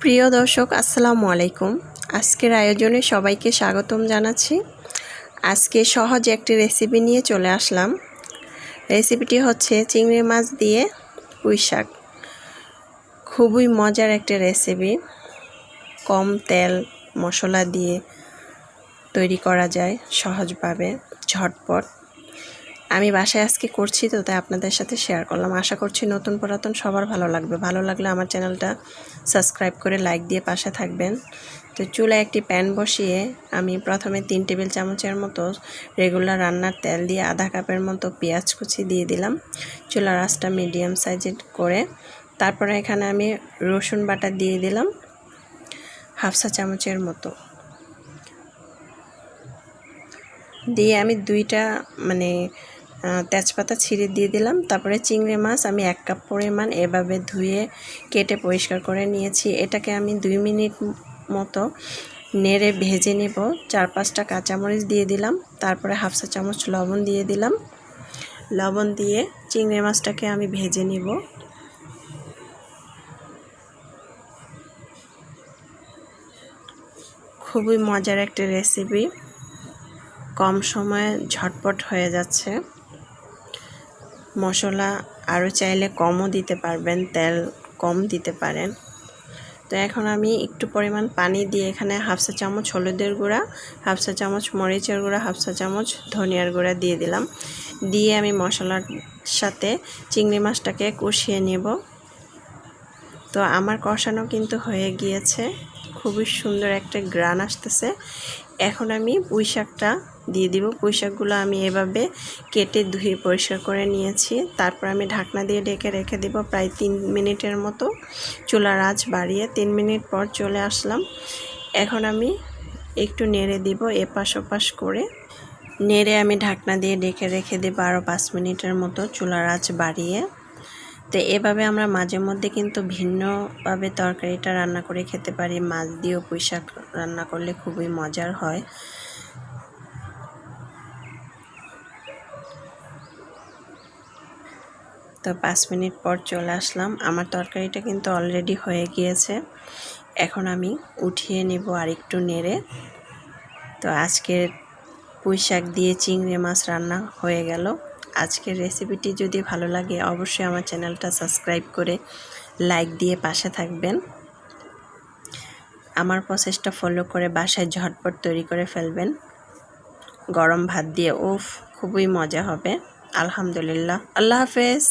প্রিয় দর্শক আসসালামু আলাইকুম। আজকের আয়োজনে সবাইকে স্বাগতম জানাচ্ছি। আজকে সহজ একটি রেসিপি নিয়ে চলে আসলাম। রেসিপিটি হচ্ছে চিংড়ি মাছ দিয়ে পুঁইশাক। খুবই মজার একটা রেসিপি, কম তেল মশলা দিয়ে তৈরি করা যায় সহজভাবে, ঝটপট। আমি বাসায় আজকে করছি, তো তাই আপনাদের সাথে শেয়ার করলাম। আশা করছি নতুন পুরাতন সবার ভালো লাগবে। ভালো লাগলে আমার চ্যানেলটা সাবস্ক্রাইব করে লাইক দিয়ে পাশে থাকবেন। তো চুলায় একটি প্যান বসিয়ে আমি প্রথমে 3 টেবিল চামচের মতো রেগুলার রান্নার তেল দিয়ে আধা কাপের মতো পেঁয়াজ কুচি দিয়ে দিলাম। চুলার আঁচটা মিডিয়াম সাইজের করে তারপরে এখানে আমি রসুন বাটা দিয়ে দিলাম হাফ চা চামচের মতো। দিয়ে আমি 2টা তেজপাতা ছিঁড়ে দিয়ে দিলাম। তারপরে চিংড়ি মাছ আমি 1 কাপ পরিমাণ এভাবে ধুয়ে কেটে পরিষ্কার করে নিয়েছি। এটাকে আমি 2 মিনিট মতো নেড়ে ভেজে নেব। 4-5টা কাঁচামরিচ দিয়ে দিলাম। তারপরে হাফ চা চামচ লবণ দিয়ে দিলাম। লবণ দিয়ে চিংড়ি মাছটাকে আমি ভেজে নিব। খুবই মজার একটা রেসিপি, কম সময়ে ঝটপট হয়ে যাচ্ছে। মশলা আরও চাইলে কমও দিতে পারবেন, তেল কম দিতে পারেন। তো এখন আমি একটু পরিমাণ পানি দিয়ে এখানে হাফ চা চামচ হলুদের গুঁড়া, হাফ চা চামচ মরিচের গুঁড়া, হাফ চা চামচ ধনিয়ার গুঁড়া দিয়ে দিলাম। দিয়ে আমি মশলার সাথে চিংড়ি মাছটাকে কষিয়ে নেব। তো আমার কষানো কিন্তু হয়ে গিয়েছে, খুবই সুন্দর একটা গ্রান আসতেছে। এখন আমি পুঁইশাকটা দিয়ে দিব। পুঁইশাকগুলো আমি এভাবে কেটে ধুয়ে পরিষ্কার করে নিয়েছি। তারপর আমি ঢাকনা দিয়ে ঢেকে রেখে দেব প্রায় 3 মিনিটের মতো। চুলার আঁচ বাড়িয়ে 3 মিনিট পর চলে আসলাম। এখন আমি একটু নেড়ে দিব, এপাশ ওপাশ করে নেড়ে আমি ঢাকনা দিয়ে ঢেকে রেখে দেব আরও 5 মিনিটের মতো চুলার আঁচ বাড়িয়ে। তো এভাবে আমরা মাঝে মধ্যে কিন্তু ভিন্নভাবে তরকারিটা রান্না করে খেতে পারি। মাছ দিয়েও পুঁইশাক রান্না করলে খুবই মজার হয়। তো 5 মিনিট পর চলে আসলাম। আমার তরকারিটা কিন্তু অলরেডি হয়ে গিয়েছে। এখন আমি উঠিয়ে নেব আর একটু নেড়ে। তো আজকের পুঁইশাক দিয়ে চিংড়ি মাছ রান্না হয়ে গেল। আজকের রেসিপিটি যদি ভালো লাগে অবশ্যই আমার চ্যানেলটা সাবস্ক্রাইব করে লাইক দিয়ে পাশে থাকবেন। আমার প্রসেসটা ফলো করে বাসায় ঝটপট তৈরি করে ফেলবেন। গরম ভাত দিয়ে খুবই মজা হবে। আলহামদুলিল্লাহ। আল্লাহ হাফেজ।